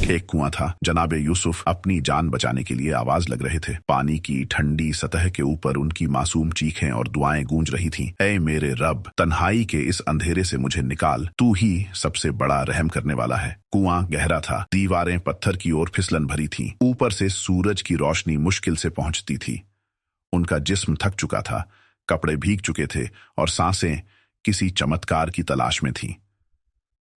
एक कुआं था। जनाबे यूसुफ अपनी जान बचाने के लिए आवाज लग रहे थे। पानी की ठंडी सतह के ऊपर उनकी मासूम चीखें और दुआएं गूंज रही थीं। ऐ मेरे रब, तन्हाई के इस अंधेरे से मुझे निकाल, तू ही सबसे बड़ा रहम करने वाला है। कुआं गहरा था, दीवारें पत्थर की ओर फिसलन भरी थीं। ऊपर से सूरज की रोशनी मुश्किल से पहुंचती थी। उनका जिस्म थक चुका था, कपड़े भीग चुके थे और सांसें किसी चमत्कार की तलाश में थीं।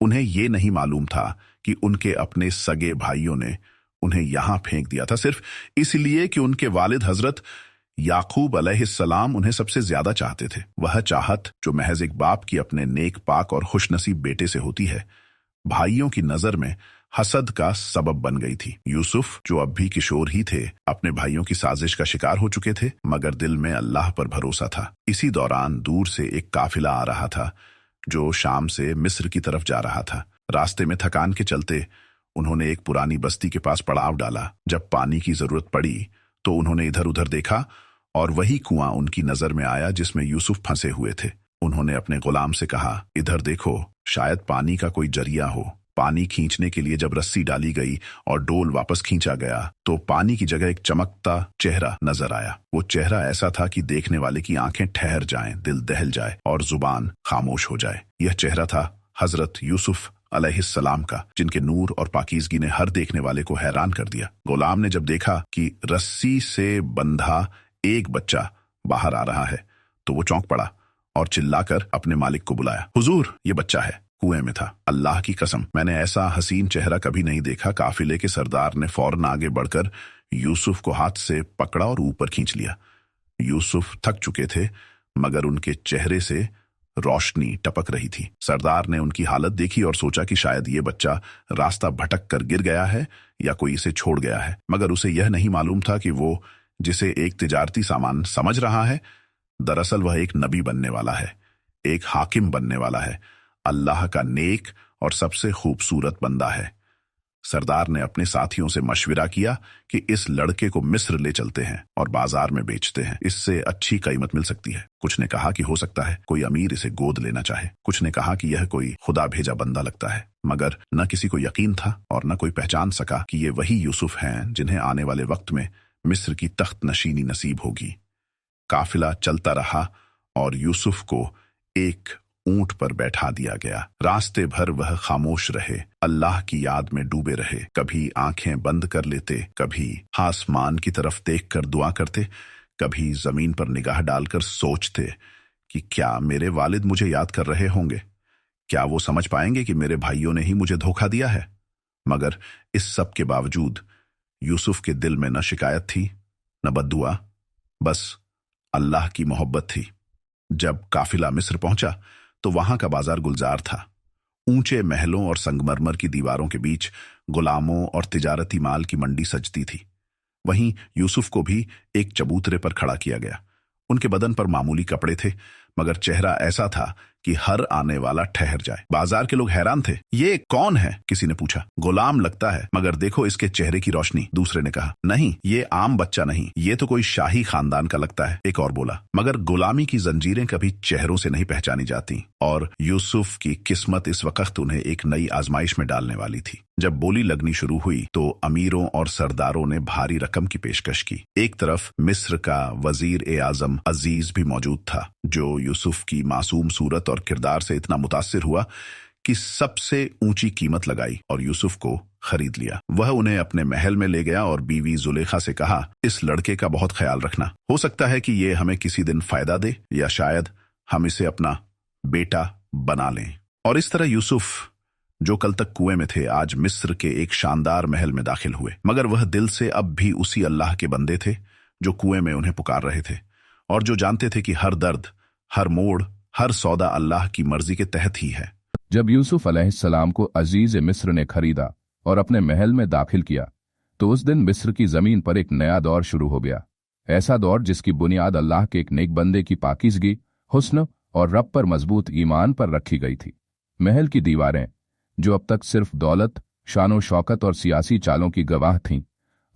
उन्हें ये नहीं मालूम था कि उनके अपने सगे भाइयों ने उन्हें यहां फेंक दिया था सिर्फ इसलिए कि उनके वालिद हजरत याकूब अलैहिस्सलाम उन्हें सबसे ज्यादा चाहते थे। वह चाहत जो महज एक बाप की अपने नेक पाक और खुशनसीब बेटे से होती है, भाइयों की नजर में हसद का सबब बन गई थी। यूसुफ, जो अब भी किशोर ही थे, अपने भाइयों की साजिश का शिकार हो चुके थे, मगर दिल में अल्लाह पर भरोसा था। इसी दौरान दूर से एक काफिला आ रहा था जो शाम से मिस्र की तरफ जा रहा था। रास्ते में थकान के चलते उन्होंने एक पुरानी बस्ती के पास पड़ाव डाला। जब पानी की जरूरत पड़ी तो उन्होंने इधर उधर देखा और वही कुआं उनकी नजर में आया जिसमें यूसुफ फंसे हुए थे। उन्होंने अपने गुलाम से कहा, इधर देखो, शायद पानी का कोई जरिया हो। पानी खींचने के लिए जब रस्सी डाली गई और डोल वापस खींचा गया तो पानी की जगह एक चमकता चेहरा नजर आया। वो चेहरा ऐसा था कि देखने वाले की आंखें ठहर जाएं, दिल दहल जाए और जुबान खामोश हो जाए। यह चेहरा था हजरत यूसुफ अलैहिस्सलाम का, जिनके नूर और पाकीज़गी ने हर देखने वाले को हैरान कर दिया। गुलाम ने जब देखा कि रस्सी से बंधा एक बच्चा बाहर आ रहा है तो वो चौंक पड़ा और चिल्लाकर अपने मालिक को बुलाया। हुजूर, ये बच्चा है, कुएं में था। अल्लाह की कसम, मैंने ऐसा हसीन चेहरा कभी नहीं देखा। काफिले के सरदार ने फौरन आगे बढ़कर यूसुफ को हाथ से पकड़ा और ऊपर खींच लिया। यूसुफ थक चुके थे मगर उनके चेहरे से रोशनी टपक रही थी। सरदार ने उनकी हालत देखी और सोचा कि शायद ये बच्चा रास्ता भटक कर गिर गया है या कोई इसे छोड़ गया है, मगर उसे यह नहीं मालूम था कि वो जिसे एक तिजारती सामान समझ रहा है, दरअसल वह एक नबी बनने वाला है, एक हाकिम बनने वाला है, अल्लाह का नेक और सबसे खूबसूरत बंदा है। सरदार ने अपने साथियों से मशविरा किया कि इस लड़के को मिस्र ले चलते हैं और बाजार में बेचते हैं, इससे अच्छी कीमत मिल सकती है। कुछ ने कहा कि हो सकता है कोई अमीर इसे गोद लेना चाहे, कुछ ने कहा कि यह कोई खुदा भेजा बंदा लगता है, मगर न किसी को यकीन था और न कोई पहचान सका कि ये वही यूसुफ हैं जिन्हें आने वाले वक्त में मिस्र की तख्त नशीनी नसीब होगी। काफिला चलता रहा और यूसुफ को एक ऊंट पर बैठा दिया गया। रास्ते भर वह खामोश रहे, अल्लाह की याद में डूबे रहे। कभी आंखें बंद कर लेते, कभी आसमान की तरफ देखकर दुआ करते, कभी जमीन पर निगाह डालकर सोचते कि क्या मेरे वालिद मुझे याद कर रहे होंगे, क्या वो समझ पाएंगे कि मेरे भाइयों ने ही मुझे धोखा दिया है। मगर इस सब के बावजूद यूसुफ के दिल में न शिकायत थी न बद्दुआ, बस अल्लाह की मोहब्बत थी। जब काफिला मिस्र पहुंचा तो वहां का बाजार गुलजार था। ऊंचे महलों और संगमरमर की दीवारों के बीच गुलामों और तिजारती माल की मंडी सजती थी। वहीं यूसुफ को भी एक चबूतरे पर खड़ा किया गया। उनके बदन पर मामूली कपड़े थे मगर चेहरा ऐसा था कि हर आने वाला ठहर जाए। बाजार के लोग हैरान थे। ये कौन है? किसी ने पूछा। गुलाम लगता है, मगर देखो इसके चेहरे की रोशनी, दूसरे ने कहा। नहीं, ये आम बच्चा नहीं, ये तो कोई शाही खानदान का लगता है, एक और बोला। मगर गुलामी की जंजीरें कभी चेहरों से नहीं पहचानी जाती और यूसुफ की किस्मत इस वक्त उन्हें एक नई आजमाइश में डालने वाली थी। जब बोली लगनी शुरू हुई तो अमीरों और सरदारों ने भारी रकम की पेशकश की। एक तरफ मिस्र का वजीर ए आजम अजीज भी मौजूद था, जो यूसुफ की मासूम सूरत और किरदार से इतना मुतासिर हुआ कि सबसे ऊंची कीमत लगाई और यूसुफ को खरीद लिया। वह उन्हें अपने महल में ले गया और बीवी जुलेखा से कहा, इस लड़के का बहुत ख्याल रखना, हो सकता है कि ये हमें किसी दिन फायदा दे या शायद हम इसे अपना बेटा बना लें। और इस तरह यूसुफ, जो कल तक कुएं में थे, आज मिस्र के एक शानदार महल में दाखिल हुए। मगर वह दिल से अब भी उसी अल्लाह के बंदे थे जो कुएं में उन्हें पुकार रहे थे और जो जानते थे कि हर दर्द, हर मोड़, हर सौदा अल्लाह की मर्जी के तहत ही है। जब यूसुफ अलैहिस्सलाम को अजीज मिस्र ने खरीदा और अपने महल में दाखिल किया तो उस दिन मिस्र की जमीन पर एक नया दौर शुरू हो गया। ऐसा दौर जिसकी बुनियाद अल्लाह के एक नेक बंदे की पाकीज़गी, हुस्न और रब पर मजबूत ईमान पर रखी गई थी। महल की दीवारें, जो अब तक सिर्फ दौलत, शानो शौकत और सियासी चालों की गवाह थीं,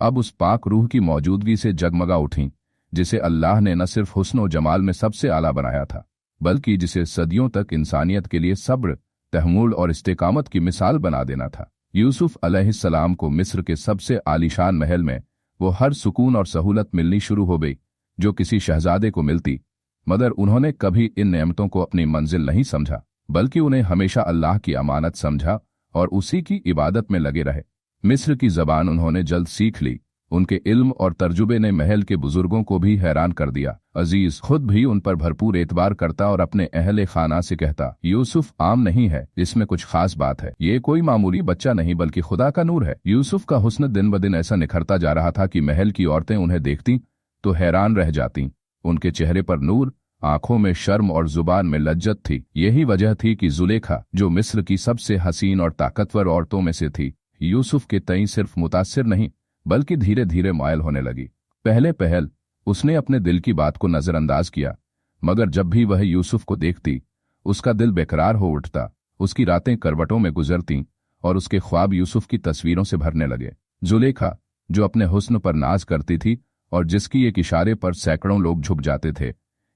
अब उस पाक रूह की मौजूदगी से जगमगा उठीं जिसे अल्लाह ने न सिर्फ हुस्न और जमाल में सबसे आला बनाया था, बल्कि जिसे सदियों तक इंसानियत के लिए सब्र, तहम्मुल और इस्तेकामत की मिसाल बना देना था। यूसुफ अलैहिस्सलाम को मिस्र के सबसे आलीशान महल में वो हर सुकून और सहूलत मिलनी शुरू हो गई जो किसी शहजादे को मिलती, मगर उन्होंने कभी इन नेमतों को अपनी मंजिल नहीं समझा, बल्कि उन्हें हमेशा अल्लाह की अमानत समझा और उसी की इबादत में लगे रहे। मिस्र की जबान उन्होंने जल्द सीख ली। उनके इल्म और तर्जुबे ने महल के बुजुर्गों को भी हैरान कर दिया। अजीज खुद भी उन पर भरपूर एतबार करता और अपने अहले खाना से कहता, यूसुफ आम नहीं है, इसमें कुछ खास बात है। ये कोई मामूली बच्चा नहीं बल्कि खुदा का नूर है। यूसुफ का हुस्न दिन ब दिन ऐसा निखरता जा रहा था कि महल की औरतें उन्हें देखती तो हैरान रह जाती। उनके चेहरे पर नूर, आंखों में शर्म और जुबान में लज्जत थी। यही वजह थी कि जुलेखा, जो मिस्र की सबसे हसीन और ताकतवर औरतों में से थी, यूसुफ के तईं सिर्फ मुतासिर नहीं बल्कि धीरे धीरे मायल होने लगी। पहले पहल उसने अपने दिल की बात को नजरअंदाज किया, मगर जब भी वह यूसुफ को देखती उसका दिल बेकरार हो उठता। उसकी रातें करवटों में गुजरतीं और उसके ख्वाब यूसुफ की तस्वीरों से भरने लगे। जुलेखा, जो अपने हुस्न पर नाज करती थी और जिसकी एक इशारे पर सैकड़ों लोग झुक जाते थे,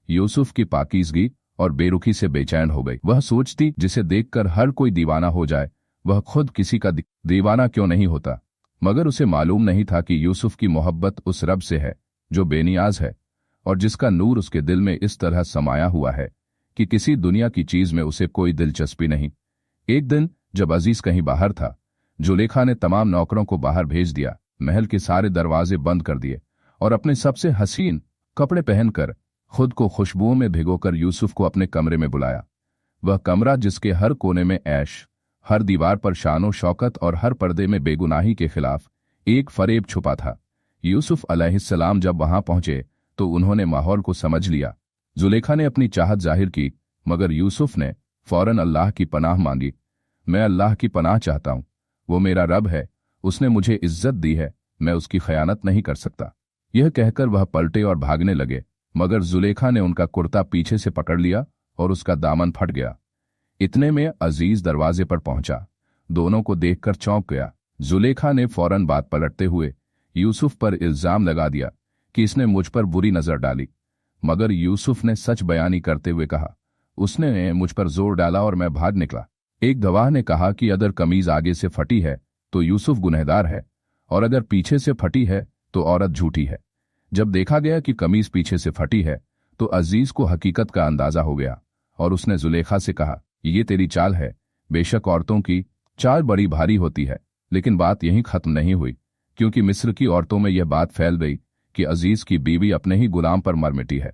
यूसुफ की पाकीज़गी और बेरुखी से बेचैन हो गई। वह सोचती, जिसे देखकर हर कोई दीवाना हो जाए, वह खुद किसी का दीवाना क्यों नहीं होता। मगर उसे मालूम नहीं था कि यूसुफ की मोहब्बत उस रब से है जो बेनियाज है और जिसका नूर उसके दिल में इस तरह समाया हुआ है कि किसी दुनिया की चीज में उसे कोई दिलचस्पी नहीं। एक दिन जब अजीज कहीं बाहर था, जुलेखा ने तमाम नौकरों को बाहर भेज दिया, महल के सारे दरवाजे बंद कर दिए और अपने सबसे हसीन कपड़े पहनकर खुद को खुशबुओं में भिगोकर यूसुफ को अपने कमरे में बुलाया। वह कमरा जिसके हर कोने में ऐश, हर दीवार पर शानो शौकत और हर पर्दे में बेगुनाही के खिलाफ एक फरेब छुपा था। यूसुफ अलैहिस्सलाम जब वहां पहुंचे तो उन्होंने माहौल को समझ लिया। जुलेखा ने अपनी चाहत जाहिर की, मगर यूसुफ ने फौरन अल्लाह की पनाह मांगी। मैं अल्लाह की पनाह चाहता हूं, वो मेरा रब है, उसने मुझे इज्जत दी है, मैं उसकी खयानत नहीं कर सकता। यह कहकर वह पलटे और भागने लगे, मगर जुलेखा ने उनका कुर्ता पीछे से पकड़ लिया और उसका दामन फट गया। इतने में अजीज दरवाजे पर पहुंचा। दोनों को देखकर चौंक गया। जुलेखा ने फौरन बात पलटते हुए यूसुफ पर इल्जाम लगा दिया कि इसने मुझ पर बुरी नजर डाली, मगर यूसुफ ने सच बयानी करते हुए कहा, उसने मुझ पर जोर डाला और मैं भाग निकला। एक गवाह ने कहा कि अगर कमीज आगे से फटी है तो यूसुफ गुनहगार है और अगर पीछे से फटी है तो औरत झूठी है। जब देखा गया कि कमीज पीछे से फटी है तो अजीज को हकीकत का अंदाजा हो गया और उसने जुलेखा से कहा, ये तेरी चाल है। बेशक औरतों की चाल बड़ी भारी होती है, लेकिन बात यहीं खत्म नहीं हुई, क्योंकि मिस्र की औरतों में यह बात फैल गई कि अजीज की बीवी अपने ही गुलाम पर मर मिटी है।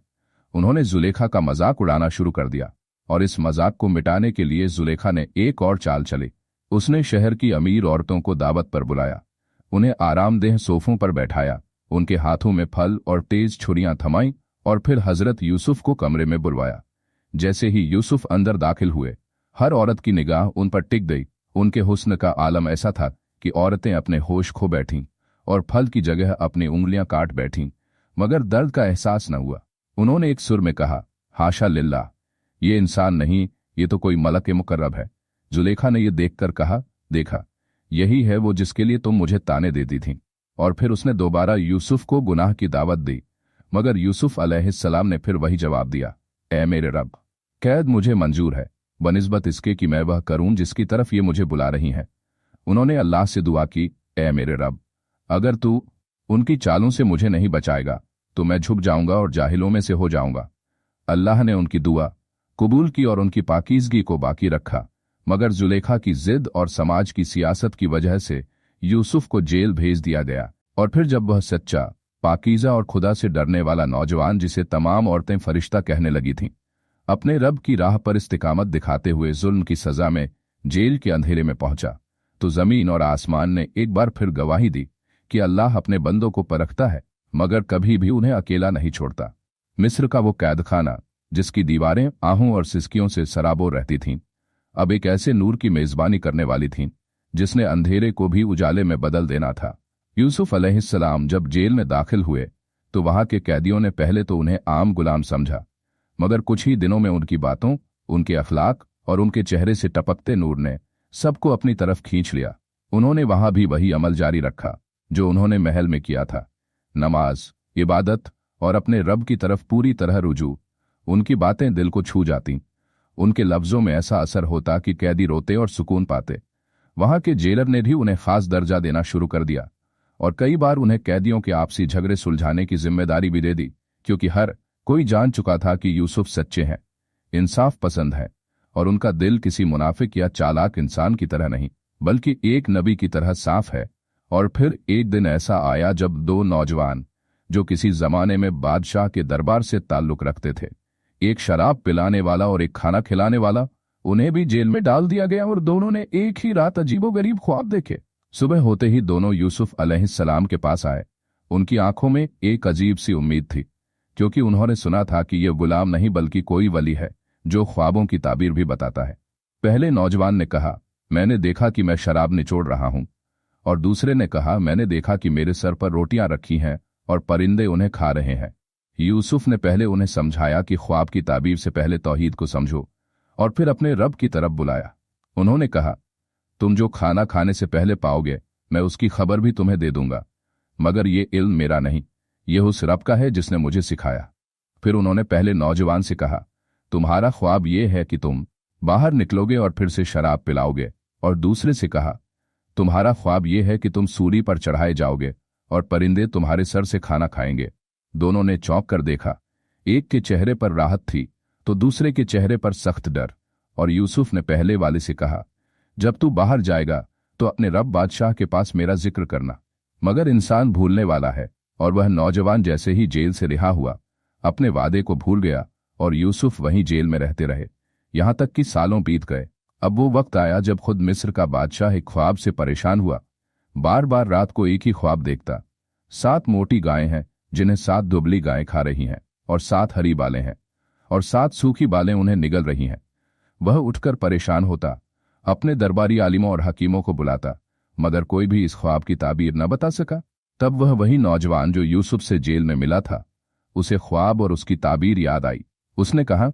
उन्होंने जुलेखा का मजाक उड़ाना शुरू कर दिया और इस मजाक को मिटाने के लिए जुलेखा ने एक और चाल चली। उसने शहर की अमीर औरतों को दावत पर बुलाया, उन्हें आरामदेह सोफों पर बैठाया, उनके हाथों में फल और तेज छुरियां थमाई और फिर हजरत यूसुफ को कमरे में बुलवाया। जैसे ही यूसुफ अंदर दाखिल हुए, हर औरत की निगाह उन पर टिक गई। उनके हुस्न का आलम ऐसा था कि औरतें अपने होश खो बैठीं और फल की जगह अपनी उंगलियां काट बैठीं, मगर दर्द का एहसास न हुआ। उन्होंने एक सुर में कहा, हाशा लिल्लाह, ये इंसान नहीं, ये तो कोई मलक मुकर्रब है। जुलेखा ने यह देखकर कहा, देखा, यही है वो जिसके लिए तुम मुझे ताने देती थीं। और फिर उसने दोबारा यूसुफ को गुनाह की दावत दी, मगर यूसुफ अलैहिस्सलाम ने फिर वही जवाब दिया, ए मेरे रब, कैद मुझे मंजूर है बनिस्बत इसके कि मैं वह करूं जिसकी तरफ ये मुझे बुला रही हैं। उन्होंने अल्लाह से दुआ की, ए मेरे रब, अगर तू उनकी चालों से मुझे नहीं बचाएगा तो मैं झुक जाऊंगा और जाहिलों में से हो जाऊंगा। अल्लाह ने उनकी दुआ कबूल की और उनकी पाकीज़गी को बाकी रखा, मगर जुलेखा की जिद और समाज की सियासत की वजह से यूसुफ को जेल भेज दिया गया। और फिर जब वह सच्चा, पाकीज़ा और खुदा से डरने वाला नौजवान, जिसे तमाम औरतें फरिश्ता कहने लगी थीं, अपने रब की राह पर इस्तिकामत दिखाते हुए जुल्म की सजा में जेल के अंधेरे में पहुंचा, तो जमीन और आसमान ने एक बार फिर गवाही दी कि अल्लाह अपने बंदों को परखता है, मगर कभी भी उन्हें अकेला नहीं छोड़ता। मिस्र का वो कैदखाना, जिसकी दीवारें आहूं और सिसकियों से सराबोर रहती थीं, अब एक ऐसे नूर की मेजबानी करने वाली थीं जिसने अंधेरे को भी उजाले में बदल देना था। यूसुफ अलैहिस्सलाम जब जेल में दाखिल हुए तो वहां के कैदियों ने पहले तो उन्हें आम गुलाम समझा, मगर कुछ ही दिनों में उनकी बातों, उनके अखलाक और उनके चेहरे से टपकते नूर ने सबको अपनी तरफ खींच लिया। उन्होंने वहां भी वही अमल जारी रखा जो उन्होंने महल में किया था, नमाज, इबादत और अपने रब की तरफ पूरी तरह रुजू। उनकी बातें दिल को छू जाती, उनके लफ्जों में ऐसा असर होता कि कैदी रोते और सुकून पाते। वहां के जेलर ने भी उन्हें खास दर्जा देना शुरू कर दिया और कई बार उन्हें कैदियों के आपसी झगड़े सुलझाने की जिम्मेदारी भी दे दी, क्योंकि हर कोई जान चुका था कि यूसुफ सच्चे हैं, इंसाफ पसंद है और उनका दिल किसी मुनाफिक या चालाक इंसान की तरह नहीं बल्कि एक नबी की तरह साफ है। और फिर एक दिन ऐसा आया जब दो नौजवान जो किसी जमाने में बादशाह के दरबार से ताल्लुक रखते थे, एक शराब पिलाने वाला और एक खाना खिलाने वाला, उन्हें भी जेल में डाल दिया गया और दोनों ने एक ही रात अजीबोगरीब ख्वाब देखे। सुबह होते ही दोनों यूसुफ अलैहिस्सलाम के पास आए। उनकी आंखों में एक अजीब सी उम्मीद थी, क्योंकि उन्होंने सुना था कि यह गुलाम नहीं बल्कि कोई वली है जो ख्वाबों की ताबीर भी बताता है। पहले नौजवान ने कहा, मैंने देखा कि मैं शराब निचोड़ रहा हूं, और दूसरे ने कहा, मैंने देखा कि मेरे सर पर रोटियां रखी हैं और परिंदे उन्हें खा रहे हैं। यूसुफ ने पहले उन्हें समझाया कि ख्वाब की ताबीर से पहले तौहीद को समझो और फिर अपने रब की तरफ बुलाया। उन्होंने कहा, तुम जो खाना खाने से पहले पाओगे मैं उसकी खबर भी तुम्हें दे दूंगा, मगर ये इल्म मेरा नहीं, यह उस रब का है जिसने मुझे सिखाया। फिर उन्होंने पहले नौजवान से कहा, तुम्हारा ख्वाब यह है कि तुम बाहर निकलोगे और फिर से शराब पिलाओगे, और दूसरे से कहा, तुम्हारा ख्वाब यह है कि तुम सूली पर चढ़ाए जाओगे और परिंदे तुम्हारे सर से खाना खाएंगे। दोनों ने चौंक कर देखा, एक के चेहरे पर राहत थी तो दूसरे के चेहरे पर सख्त डर। और यूसुफ ने पहले वाले से कहा, जब तू बाहर जाएगा तो अपने रब बादशाह के पास मेरा जिक्र करना। मगर इंसान भूलने वाला है, और वह नौजवान जैसे ही जेल से रिहा हुआ अपने वादे को भूल गया और यूसुफ वहीं जेल में रहते रहे, यहां तक कि सालों बीत गए। अब वो वक्त आया जब खुद मिस्र का बादशाह एक ख्वाब से परेशान हुआ। बार बार रात को एक ही ख्वाब देखता, 7 मोटी गायें हैं जिन्हें 7 दुबली गायें खा रही हैं, और 7 हरी बालें हैं और 7 सूखी बालें उन्हें निगल रही हैं। वह उठकर परेशान होता, अपने दरबारी आलिमों और हकीमों को बुलाता, मगर कोई भी इस ख्वाब की ताबीर न बता सका। तब वह वही नौजवान जो यूसुफ से जेल में मिला था, उसे ख्वाब और उसकी ताबीर याद आई। उसने कहा,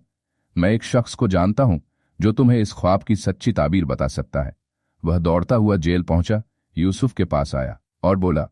मैं एक शख्स को जानता हूं जो तुम्हें इस ख्वाब की सच्ची ताबीर बता सकता है। वह दौड़ता हुआ जेल पहुंचा, यूसुफ के पास आया और बोला,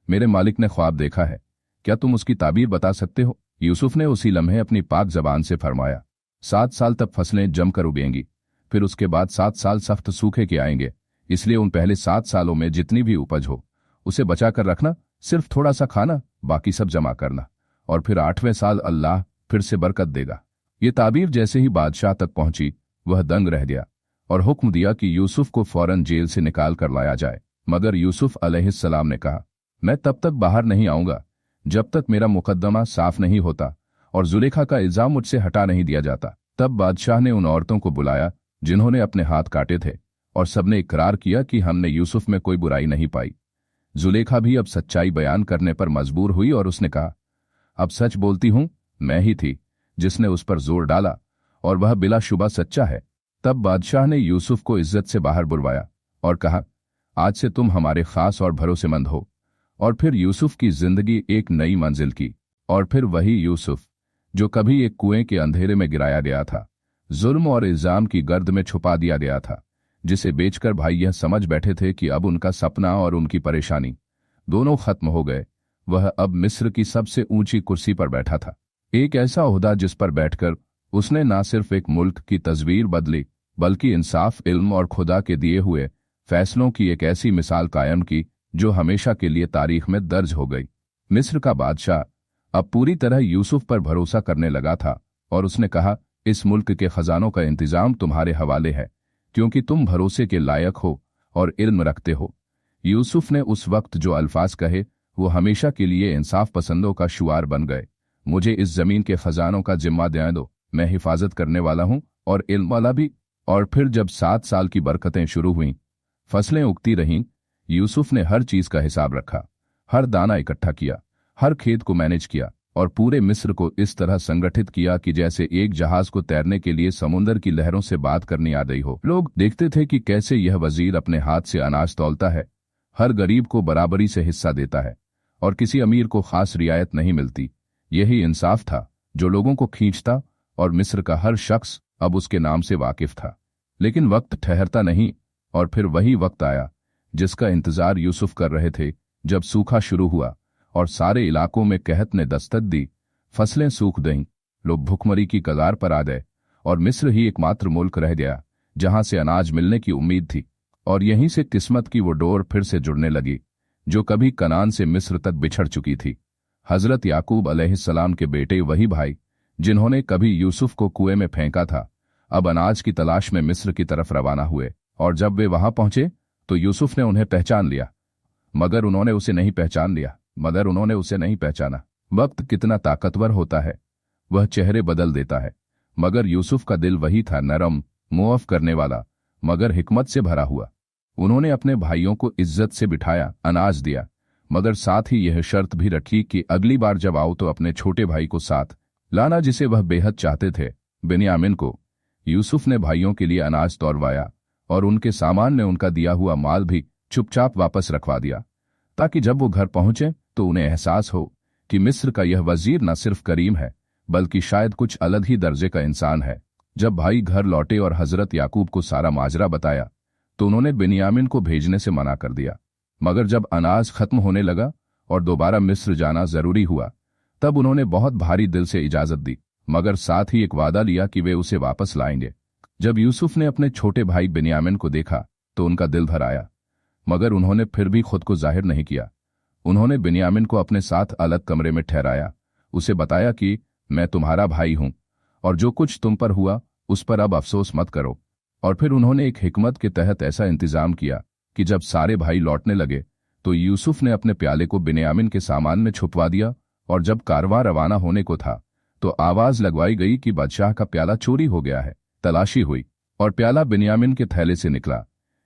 मेरे मालिक ने ख्वाब देखा है, क्या तुम उसकी ताबीर बता सकते हो? यूसुफ ने उसी लम्हे अपनी पाक जबान से फरमाया, 7 साल तक फसलें जमकर उगेंगी, फिर उसके बाद 7 साल सख्त सूखे के आएंगे, इसलिए उन पहले 7 सालों में जितनी भी उपज हो उसे बचा कर रखना, सिर्फ थोड़ा सा खाना, बाकी सब जमा करना, और फिर 8वें साल अल्लाह फिर से बरकत देगा। ये ताबीर जैसे ही बादशाह तक पहुंची वह दंग रह गया और हुक्म दिया कि यूसुफ को फौरन जेल से निकाल कर लाया जाए। मगर यूसुफ अलैहिस्सलाम ने कहा, मैं तब तक बाहर नहीं आऊंगा जब तक मेरा मुकद्दमा साफ नहीं होता और जुलेखा का इल्जाम मुझसे हटा नहीं दिया जाता। तब बादशाह ने उन औरतों को बुलाया जिन्होंने अपने हाथ काटे थे, और सबने इकरार किया कि हमने यूसुफ में कोई बुराई नहीं पाई। जुलेखा भी अब सच्चाई बयान करने पर मजबूर हुई और उसने कहा, अब सच बोलती हूं, मैं ही थी जिसने उस पर जोर डाला और वह बिलाशुबा सच्चा है। तब बादशाह ने यूसुफ को इज्जत से बाहर बुलवाया और कहा, आज से तुम हमारे खास और भरोसेमंद हो। और फिर यूसुफ की जिंदगी एक नई मंजिल की। और फिर वही यूसुफ जो कभी एक कुएं के अंधेरे में गिराया गया था, जुल्म और इल्जाम की गर्द में छुपा दिया गया था, जिसे बेचकर भाई यह समझ बैठे थे कि अब उनका सपना और उनकी परेशानी दोनों खत्म हो गए, वह अब मिस्र की सबसे ऊंची कुर्सी पर बैठा था। एक ऐसा ओहदा जिस पर बैठकर उसने ना सिर्फ एक मुल्क की तस्वीर बदली बल्कि इंसाफ, इल्म और खुदा के दिए हुए फैसलों की एक ऐसी मिसाल कायम की जो हमेशा के लिए तारीख में दर्ज हो गई। मिस्र का बादशाह अब पूरी तरह यूसुफ पर भरोसा करने लगा था और उसने कहा, इस मुल्क के खजानों का इंतजाम तुम्हारे हवाले है, क्योंकि तुम भरोसे के लायक हो और इल्म रखते हो। यूसुफ ने उस वक्त जो अल्फाज कहे वो हमेशा के लिए इंसाफ पसंदों का शुआर बन गए। मुझे इस जमीन के खजानों का जिम्मा दे दो, मैं हिफाजत करने वाला हूं और इल्म वाला भी। और फिर जब 7 साल की बरकतें शुरू हुईं, फसलें उगती रहीं, यूसुफ ने हर चीज का हिसाब रखा, हर दाना इकट्ठा किया, हर खेत को मैनेज किया और पूरे मिस्र को इस तरह संगठित किया कि जैसे एक जहाज को तैरने के लिए समुंदर की लहरों से बात करनी आ रही हो। लोग देखते थे कि कैसे यह वजीर अपने हाथ से अनाज तौलता है, हर गरीब को बराबरी से हिस्सा देता है और किसी अमीर को खास रियायत नहीं मिलती। यही इंसाफ था जो लोगों को खींचता और मिस्र का हर शख्स अब उसके नाम से वाकिफ था। लेकिन वक्त ठहरता नहीं और फिर वही वक्त आया जिसका इंतजार यूसुफ कर रहे थे, जब सूखा शुरू हुआ और सारे इलाकों में कहत ने दस्तक दी, फसलें सूख गईं, लोग भुखमरी की कगार पर आ गए और मिस्र ही एकमात्र मुल्क रह गया जहां से अनाज मिलने की उम्मीद थी। और यहीं से किस्मत की वो डोर फिर से जुड़ने लगी जो कभी कनान से मिस्र तक बिछड़ चुकी थी। हजरत याकूब अलैहिस्सलाम के बेटे वही भाई जिन्होंने कभी यूसुफ को कुएं में फेंका था, अब अनाज की तलाश में मिस्र की तरफ रवाना हुए। और जब वे वहां पहुंचे तो यूसुफ ने उन्हें पहचान लिया, मगर उन्होंने उसे नहीं पहचाना। वक्त कितना ताकतवर होता है, वह चेहरे बदल देता है। मगर यूसुफ का दिल वही था, नरम, मुआफ करने वाला, मगर हिकमत से भरा हुआ। उन्होंने अपने भाइयों को इज्जत से बिठाया, अनाज दिया, मगर साथ ही यह शर्त भी रखी कि अगली बार जब आओ तो अपने छोटे भाई को साथ लाना जिसे वह बेहद चाहते थे, बिन्यामिन को। यूसुफ ने भाइयों के लिए अनाज तोड़वाया और उनके सामान ने उनका दिया हुआ माल भी चुपचाप वापस रखवा दिया, ताकि जब वो घर पहुंचे तो उन्हें एहसास हो कि मिस्र का यह वजीर न सिर्फ करीम है बल्कि शायद कुछ अलग ही दर्जे का इंसान है। जब भाई घर लौटे और हजरत याकूब को सारा माजरा बताया तो उन्होंने बिन्यामिन को भेजने से मना कर दिया। मगर जब अनाज खत्म होने लगा और दोबारा मिस्र जाना जरूरी हुआ तब उन्होंने बहुत भारी दिल से इजाजत दी, मगर साथ ही एक वादा लिया कि वे उसे वापस लाएंगे। जब यूसुफ ने अपने छोटे भाई बिन्यामिन को देखा तो उनका दिल भर आया, मगर उन्होंने फिर भी खुद को जाहिर नहीं किया। उन्होंने बिन्यामिन को अपने साथ अलग कमरे में ठहराया, उसे बताया कि मैं तुम्हारा भाई हूं और जो कुछ तुम पर हुआ उस पर अब अफसोस मत करो। और फिर उन्होंने एक हिकमत के तहत ऐसा इंतजाम किया कि जब सारे भाई लौटने लगे तो यूसुफ ने अपने प्याले को बिन्यामिन के सामान में छुपवा दिया, और जब कारवां रवाना होने को था तो आवाज लगवाई गई कि बादशाह का प्याला चोरी हो गया है। तलाशी हुई और प्याला बिन्यामिन के थैले से निकला।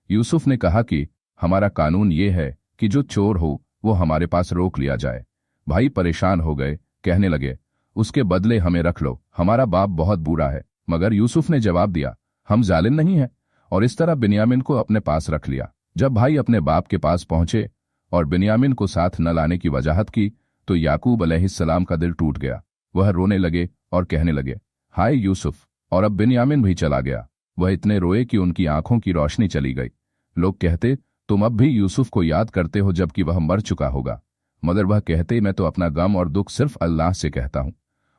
यूसुफ ने कहा कि हमारा कानून ये है कि जो चोर हो वो हमारे पास रोक लिया जाए। भाई परेशान हो गए, कहने लगे उसके बदले हमें रख लो, हमारा बाप बहुत बुरा है। मगर यूसुफ ने जवाब दिया हम जालिम नहीं हैं, और इस तरह बिन्यामिन को अपने पास रख लिया। जब भाई अपने बाप के पास पहुंचे और बिन्यामिन को साथ न लाने की वजाहत की तो याकूब अलैहिस्सलाम का दिल टूट गया। वह रोने लगे और कहने लगे हाय यूसुफ। और अब बिन्यामिन भी चला गया। वह इतने रोए कि उनकी आंखों की रोशनी चली गई। लोग कहते तुम अब भी यूसुफ को याद करते हो जबकि वह मर चुका होगा, मगर वह कहते मैं तो अपना गम और दुख सिर्फ अल्लाह से कहता हूं।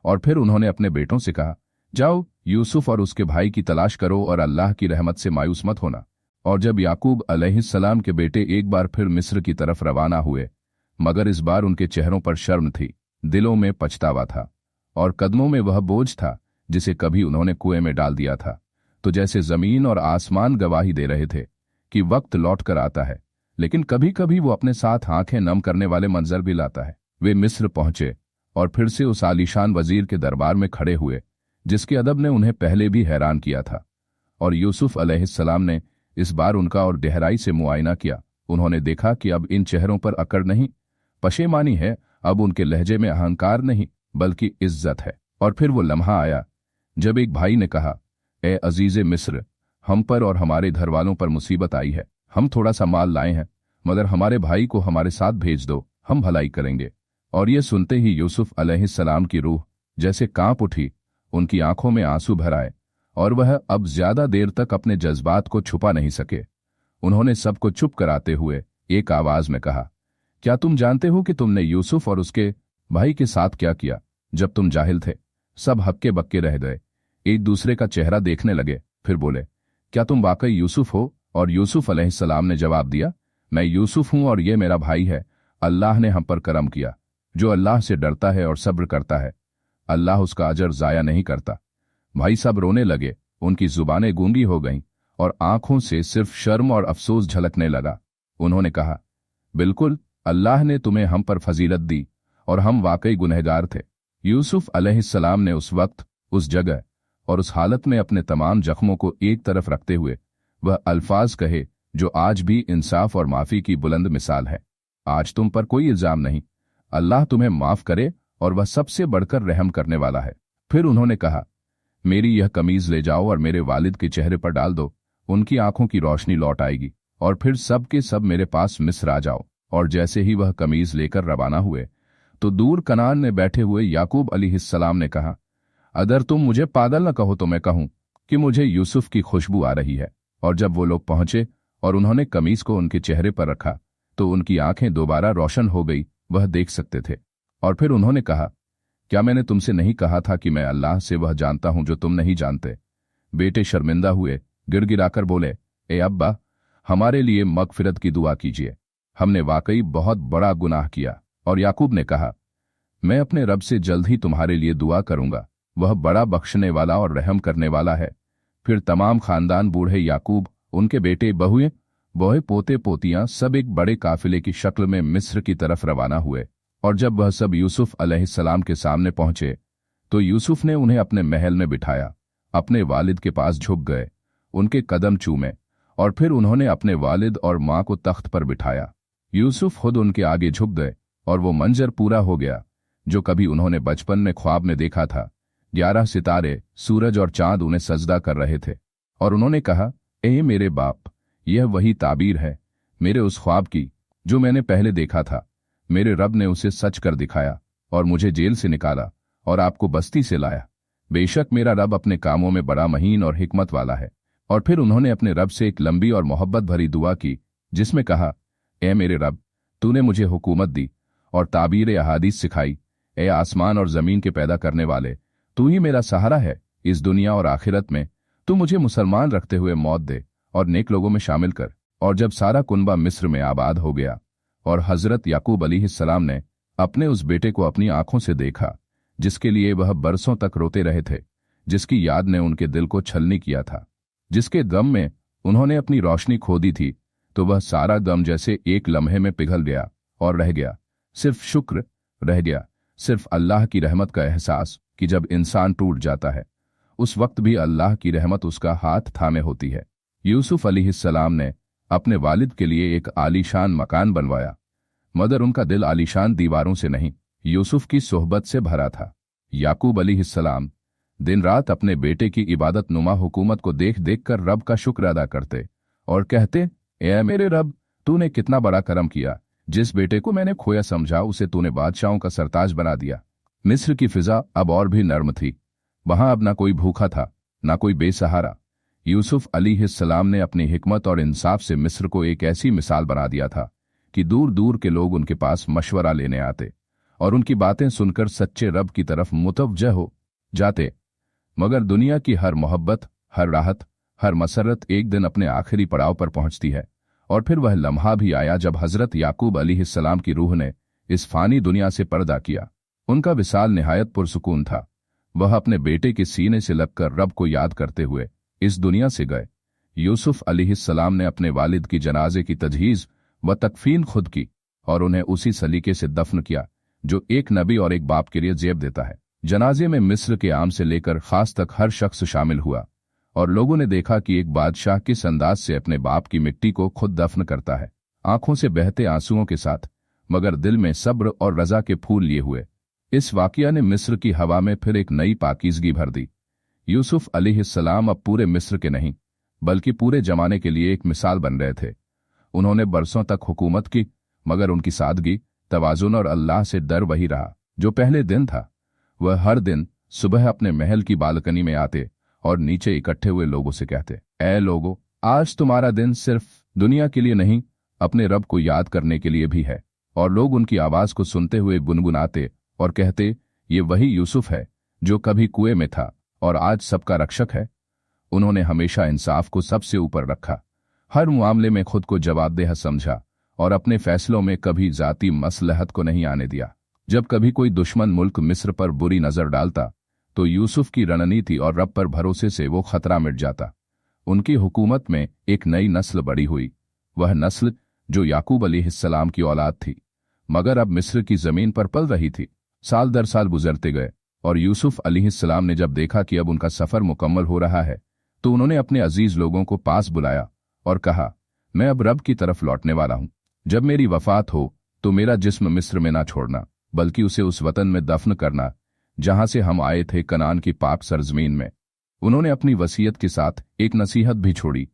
और फिर उन्होंने अपने बेटों से कहा जाओ यूसुफ और उसके भाई की तलाश करो और अल्लाह की रहमत से मायूस मत होना। और जब याकूब अलैहिस्सलाम के बेटे एक बार फिर मिस्र की तरफ रवाना हुए, मगर इस बार उनके चेहरों पर शर्म थी, दिलों में पछतावा था और कदमों में वह बोझ था जिसे कभी उन्होंने कुएं में डाल दिया था। तो जैसे जमीन और आसमान गवाही दे रहे थे कि वक्त लौट कर आता है, लेकिन कभी कभी वो अपने साथ आंखें नम करने वाले मंजर भी लाता है। वे मिस्र पहुंचे और फिर से उस आलीशान वजीर के दरबार में खड़े हुए जिसके अदब ने उन्हें पहले भी हैरान किया था। और यूसुफ अलैहिस्सलाम ने इस बार उनका और गहराई से मुआयना किया। उन्होंने देखा कि अब इन चेहरों पर अकड़ नहीं, पशेमानी है। अब उनके लहजे में अहंकार नहीं बल्कि इज्जत है। और फिर वो लम्हा आया जब एक भाई ने कहा ए अजीज़े मिस्र, हम पर और हमारे घर वालों पर मुसीबत आई है। हम थोड़ा सा माल लाए हैं, मगर हमारे भाई को हमारे साथ भेज दो, हम भलाई करेंगे। और ये सुनते ही यूसुफ अलैहिस्सलाम की रूह जैसे कांप उठी, उनकी आंखों में आंसू भर आए और वह अब ज्यादा देर तक अपने जज्बात को छुपा नहीं सके। उन्होंने सबको चुप कराते हुए एक आवाज में कहा क्या तुम जानते हो कि तुमने यूसुफ और उसके भाई के साथ क्या किया? जब तुम जाहिल थे सब हक्के बक्के रह गए, एक दूसरे का चेहरा देखने लगे, फिर बोले क्या तुम वाकई यूसुफ हो? और यूसुफ अलैहिस्सलाम ने जवाब दिया मैं यूसुफ हूं और ये मेरा भाई है। अल्लाह ने हम पर करम किया। जो अल्लाह से डरता है और सब्र करता है अल्लाह उसका अजर जाया नहीं करता। भाई सब रोने लगे, उनकी जुबानें गूंगी हो गईं और आंखों से सिर्फ शर्म और अफसोस झलकने लगा। उन्होंने कहा बिल्कुल, अल्लाह ने तुम्हें हम पर फजीलत दी और हम वाकई गुनहगार थे। यूसुफ अलैहिस्सलाम ने उस वक्त, उस जगह और उस हालत में अपने तमाम जख्मों को एक तरफ रखते हुए वह अल्फाज कहे जो आज भी इंसाफ और माफी की बुलंद मिसाल है। आज तुम पर कोई इल्जाम नहीं, अल्लाह तुम्हें माफ करे और वह सबसे बढ़कर रहम करने वाला है। फिर उन्होंने कहा मेरी यह कमीज ले जाओ और मेरे वालिद के चेहरे पर डाल दो, उनकी आंखों की रोशनी लौट आएगी। और फिर सब के सब मेरे पास मिस्र आ जाओ। और जैसे ही वह कमीज लेकर रवाना हुए तो दूर कनान में बैठे हुए याकूब अलैहिस्सलाम ने कहा अगर तुम मुझे पागल न कहो तो मैं कहूं कि मुझे यूसुफ की खुशबू आ रही है। और जब वो लोग पहुंचे और उन्होंने कमीज को उनके चेहरे पर रखा तो उनकी आंखें दोबारा रोशन हो गई, वह देख सकते थे। और फिर उन्होंने कहा क्या मैंने तुमसे नहीं कहा था कि मैं अल्लाह से वह जानता हूं जो तुम नहीं जानते? बेटे शर्मिंदा हुए, गिड़गिड़ाकर बोले ए अब्बा, हमारे लिए मगफिरत की दुआ कीजिए, हमने वाकई बहुत बड़ा गुनाह किया। और याकूब ने कहा, मैं अपने रब से जल्द ही तुम्हारे लिए दुआ करूंगा, वह बड़ा बख्शने वाला और रहम करने वाला है। फिर तमाम खानदान, बूढ़े याकूब, उनके बेटे, बहुएं, बौहे, पोते पोतियां सब एक बड़े काफिले की शक्ल में मिस्र की तरफ रवाना हुए। और जब वह सब यूसुफ अलैहिस्सलाम के सामने पहुंचे तो यूसुफ ने उन्हें अपने महल में बिठाया, अपने वालिद के पास झुक गए, उनके कदम चूमे और फिर उन्होंने अपने वालिद और मां को तख्त पर बिठाया। यूसुफ खुद उनके आगे झुक गए और वो मंजर पूरा हो गया जो कभी उन्होंने बचपन में ख्वाब में देखा था। 11 सितारे, सूरज और चांद उन्हें सजदा कर रहे थे और उन्होंने कहा, ए मेरे बाप, यह वही ताबीर है मेरे उस ख्वाब की जो मैंने पहले देखा था। मेरे रब ने उसे सच कर दिखाया और मुझे जेल से निकाला और आपको बस्ती से लाया। बेशक मेरा रब अपने कामों में बड़ा महीन और हिकमत वाला है। और फिर उन्होंने अपने रब से एक लंबी और मोहब्बत भरी दुआ की जिसमें कहा, ए मेरे रब, तूने मुझे हुकूमत दी और ताबीर अहादीस सिखाई। ए आसमान और जमीन के पैदा करने वाले, तू ही मेरा सहारा है इस दुनिया और आखिरत में। तू मुझे मुसलमान रखते हुए मौत दे और नेक लोगों में शामिल कर। और जब सारा कुनबा मिस्र में आबाद हो गया और हजरत याकूब अलैहिस्सलाम ने अपने उस बेटे को अपनी आंखों से देखा जिसके लिए वह बरसों तक रोते रहे थे, जिसकी याद ने उनके दिल को छलनी किया था, जिसके गम में उन्होंने अपनी रोशनी खो दी थी, तो वह सारा गम जैसे एक लम्हे में पिघल गया और रह गया सिर्फ शुक्र, रह गया सिर्फ अल्लाह की रहमत का एहसास कि जब इंसान टूट जाता है उस वक्त भी अल्लाह की रहमत उसका हाथ थामे होती है। यूसुफ अलैहिस्सलाम ने अपने वालिद के लिए एक आलीशान मकान बनवाया, मगर उनका दिल आलीशान दीवारों से नहीं, यूसुफ की सोहबत से भरा था। याकूब अलैहिस्सलाम दिन रात अपने बेटे की इबादत नुमा हुकूमत को देख देख कर रब का शुक्र अदा करते और कहते, ए मेरे रब, तूने कितना बड़ा करम किया, जिस बेटे को मैंने खोया समझा उसे तूने बादशाहों का सरताज बना दिया। मिस्र की फिजा अब और भी नर्म थी, वहां अब ना कोई भूखा था ना कोई बेसहारा। यूसुफ अलैहिस्सलाम ने अपनी हिकमत और इंसाफ से मिस्र को एक ऐसी मिसाल बना दिया था कि दूर दूर के लोग उनके पास मशवरा लेने आते और उनकी बातें सुनकर सच्चे रब की तरफ मुतवज्जह हो जाते। मगर दुनिया की हर मोहब्बत, हर राहत, हर मसरत एक दिन अपने आखिरी पड़ाव पर पहुंचती है और फिर वह लम्हा भी आया जब हजरत याकूब अलैहिस्सलाम की रूह ने इस फानी दुनिया से पर्दा किया। उनका विसाल निहायत पुरसुकून था। वह अपने बेटे के सीने से लगकर रब को याद करते हुए इस दुनिया से गए। यूसुफ अलैहिस्सलाम ने अपने वालिद की जनाजे की तजहीज व तकफीन खुद की और उन्हें उसी सलीके से दफन किया जो एक नबी और एक बाप के लिए जेब देता है। जनाजे में मिस्र के आम से लेकर खास तक हर शख्स शामिल हुआ और लोगों ने देखा कि एक बादशाह किस अंदाज से अपने बाप की मिट्टी को खुद दफन करता है, आंखों से बहते आंसुओं के साथ, मगर दिल में सब्र और रजा के फूल लिए हुए। इस वाकया ने मिस्र की हवा में फिर एक नई पाकीज़गी भर दी। यूसुफ अलैहिस्सलाम अब पूरे मिस्र के नहीं बल्कि पूरे जमाने के लिए एक मिसाल बन रहे थे। उन्होंने बरसों तक हुकूमत की, मगर उनकी सादगी, तवाजुन और अल्लाह से डर वही रहा जो पहले दिन था। वह हर दिन सुबह अपने महल की बालकनी में आते और नीचे इकट्ठे हुए लोगों से कहते, ऐ लोगों, आज तुम्हारा दिन सिर्फ दुनिया के लिए नहीं अपने रब को याद करने के लिए भी है। और लोग उनकी आवाज को सुनते हुए गुनगुनाते और कहते, ये वही यूसुफ है जो कभी कुएं में था और आज सबका रक्षक है। उन्होंने हमेशा इंसाफ को सबसे ऊपर रखा, हर मामले में खुद को जवाबदेह समझा और अपने फैसलों में कभी जाती मसलहत को नहीं आने दिया। जब कभी कोई दुश्मन मुल्क मिस्र पर बुरी नजर डालता तो यूसुफ की रणनीति और रब पर भरोसे से वो खतरा मिट जाता। उनकी हुकूमत में एक नई नस्ल बड़ी हुई, वह नस्ल जो याकूब अलैहिस्सलाम की औलाद थी, मगर अब मिस्र की जमीन पर पल रही थी। साल दर साल गुजरते गए और यूसुफ अलैहिस्सलाम ने जब देखा कि अब उनका सफर मुकम्मल हो रहा है तो उन्होंने अपने अजीज लोगों को पास बुलाया और कहा, मैं अब रब की तरफ लौटने वाला हूं। जब मेरी वफात हो तो मेरा जिस्म मिस्र में ना छोड़ना बल्कि उसे उस वतन में दफन करना जहां से हम आए थे, कनान की पाक सरजमीन में। उन्होंने अपनी वसीयत के साथ एक नसीहत भी छोड़ी,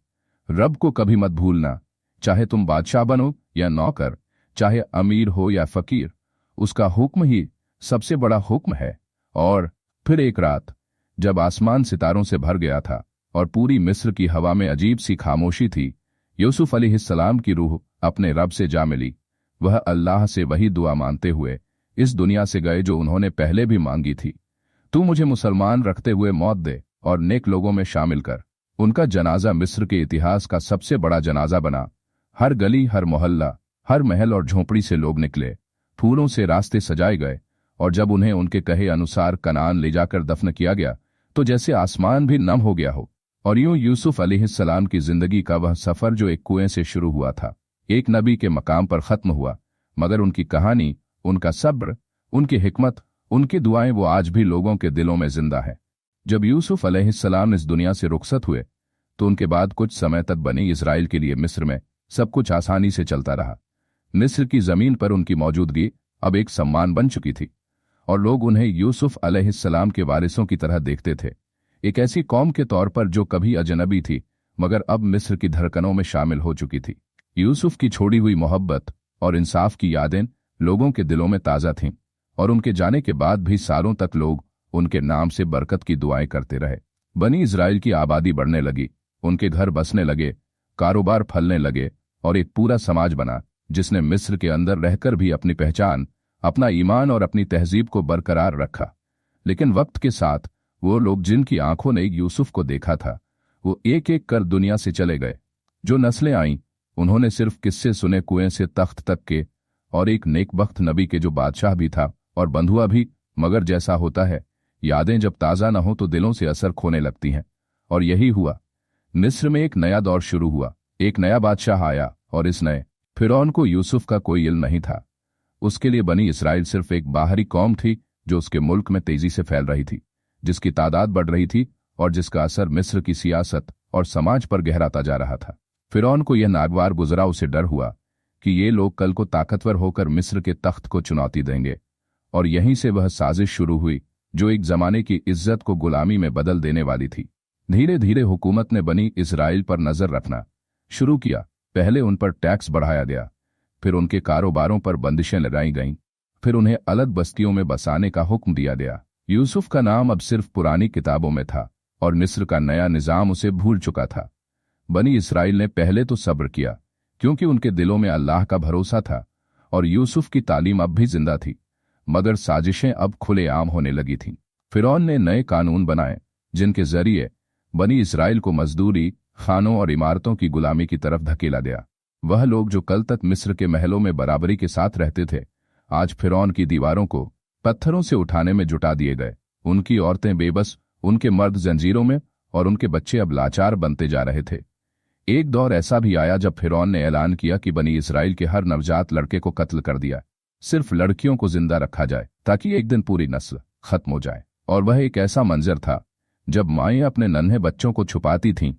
रब को कभी मत भूलना, चाहे तुम बादशाह बनो या नौकर, चाहे अमीर हो या फकीर, उसका हुक्म ही सबसे बड़ा हुक्म है। और फिर एक रात जब आसमान सितारों से भर गया था और पूरी मिस्र की हवा में अजीब सी खामोशी थी, यूसुफ अलैहिस्सलाम की रूह अपने रब से जा मिली। वह अल्लाह से वही दुआ मांगते हुए इस दुनिया से गए जो उन्होंने पहले भी मांगी थी, तू मुझे मुसलमान रखते हुए मौत दे और नेक लोगों में शामिल कर। उनका जनाजा मिस्र के इतिहास का सबसे बड़ा जनाजा बना। हर गली, हर मोहल्ला, हर महल और झोंपड़ी से लोग निकले, फूलों से रास्ते सजाए गए, और जब उन्हें उनके कहे अनुसार कनान ले जाकर दफन किया गया तो जैसे आसमान भी नम हो गया हो। और यूं यूसुफ अलैहिस्सलाम की जिंदगी का वह सफर जो एक कुएं से शुरू हुआ था, एक नबी के मकाम पर खत्म हुआ, मगर उनकी कहानी, उनका सब्र, उनकी हिकमत, उनकी दुआएं वो आज भी लोगों के दिलों में जिंदा है। जब यूसुफ अलैहिस्सलाम इस दुनिया से रुखसत हुए तो उनके बाद कुछ समय तक बनी इस्राएल के लिए मिस्र में सब कुछ आसानी से चलता रहा। मिस्र की जमीन पर उनकी मौजूदगी अब एक सम्मान बन चुकी थी और लोग उन्हें यूसुफ अलैहिस्सलाम के वारिसों की तरह देखते थे, एक ऐसी कौम के तौर पर जो कभी अजनबी थी मगर अब मिस्र की धड़कनों में शामिल हो चुकी थी। यूसुफ की छोड़ी हुई मोहब्बत और इंसाफ की यादें लोगों के दिलों में ताज़ा थीं और उनके जाने के बाद भी सालों तक लोग उनके नाम से बरकत की दुआएं करते रहे। बनी इस्राएल की आबादी बढ़ने लगी, उनके घर बसने लगे, कारोबार फलने लगे और एक पूरा समाज बना जिसने मिस्र के अंदर रहकर भी अपनी पहचान, अपना ईमान और अपनी तहजीब को बरकरार रखा। लेकिन वक्त के साथ वो लोग जिनकी आंखों ने यूसुफ को देखा था वो एक एक कर दुनिया से चले गए। जो नस्लें आईं उन्होंने सिर्फ किस्से सुने कुएं से तख्त तक के और एक नेकबख्त नबी के जो बादशाह भी था और बंधुआ भी, मगर जैसा होता है यादें जब ताज़ा न हो तो दिलों से असर खोने लगती हैं। और यही हुआ। मिस्र में एक नया दौर शुरू हुआ, एक नया बादशाह आया और इस नए फिरौन को यूसुफ का कोई इल्म नहीं था। उसके लिए बनी इस्राएल सिर्फ एक बाहरी कौम थी जो उसके मुल्क में तेजी से फैल रही थी, जिसकी तादाद बढ़ रही थी और जिसका असर मिस्र की सियासत और समाज पर गहराता जा रहा था। फिरौन को यह नागवार गुजरा उसे डर हुआ कि ये लोग कल को ताकतवर होकर मिस्र के तख्त को चुनौती देंगे, और यहीं से वह साजिश शुरू हुई जो एक जमाने की इज्जत को गुलामी में बदल देने वाली थी। धीरे धीरे हुकूमत ने बनी इस्राएल पर नजर रखना शुरू किया। पहले उन पर टैक्स बढ़ाया गया, फिर उनके कारोबारों पर बंदिशें लगाई गईं, फिर उन्हें अलग बस्तियों में बसाने का हुक्म दिया गया। यूसुफ का नाम अब सिर्फ पुरानी किताबों में था और मिस्र का नया निजाम उसे भूल चुका था। बनी इस्राएल ने पहले तो सब्र किया क्योंकि उनके दिलों में अल्लाह का भरोसा था और यूसुफ की तालीम अब भी जिंदा थी, मगर साजिशें अब खुलेआम होने लगी थीं। फिरौन ने नए कानून बनाए जिनके जरिए बनी इस्राएल को मजदूरी, खानों और इमारतों की गुलामी की तरफ धकेला गया। वह लोग जो कल तक मिस्र के महलों में बराबरी के साथ रहते थे, आज फिरौन की दीवारों को पत्थरों से उठाने में जुटा दिए गए। उनकी औरतें बेबस, उनके मर्द जंजीरों में और उनके बच्चे अब लाचार बनते जा रहे थे। एक दौर ऐसा भी आया जब फिरौन ने ऐलान किया कि बनी इस्राएल के हर नवजात लड़के को कत्ल कर दिया, सिर्फ लड़कियों को जिंदा रखा जाए ताकि एक दिन पूरी नस्ल खत्म हो जाए। और वह एक ऐसा मंजर था जब माएं अपने नन्हे बच्चों को छुपाती थीं,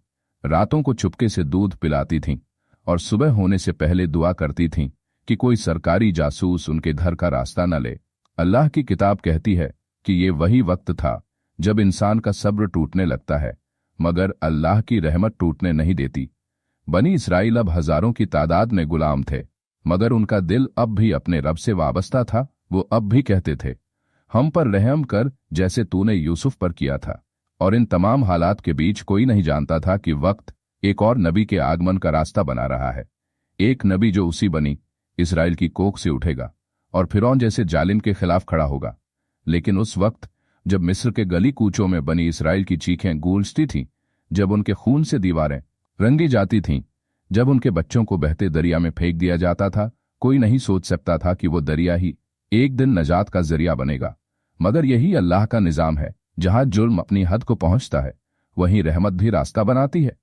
रातों को चुपके से दूध पिलाती थीं और सुबह होने से पहले दुआ करती थीं कि कोई सरकारी जासूस उनके घर का रास्ता न ले। अल्लाह की किताब कहती है कि ये वही वक्त था जब इंसान का सब्र टूटने लगता है मगर अल्लाह की रहमत टूटने नहीं देती। बनी इस्राएल अब हजारों की तादाद में गुलाम थे, मगर उनका दिल अब भी अपने रब से वाबस्ता था। वो अब भी कहते थे, हम पर रहम कर जैसे तूने यूसुफ पर किया था। और इन तमाम हालात के बीच कोई नहीं जानता था कि वक्त एक और नबी के आगमन का रास्ता बना रहा है। एक नबी जो उसी बनी इस्राएल की कोख से उठेगा और फिरौन जैसे जालिम के खिलाफ खड़ा होगा। लेकिन उस वक्त जब मिस्र के गली कूचों में बनी इस्राएल की चीखें गूंजती थीं, जब उनके खून से दीवारें रंगी जाती थीं, जब उनके बच्चों को बहते दरिया में फेंक दिया जाता था, कोई नहीं सोच सकता था कि वो दरिया ही एक दिन नजात का जरिया बनेगा। मगर यही अल्लाह का निजाम है, जहां जुल्म अपनी हद को पहुंचता है वहीं रहमत भी रास्ता बनाती है।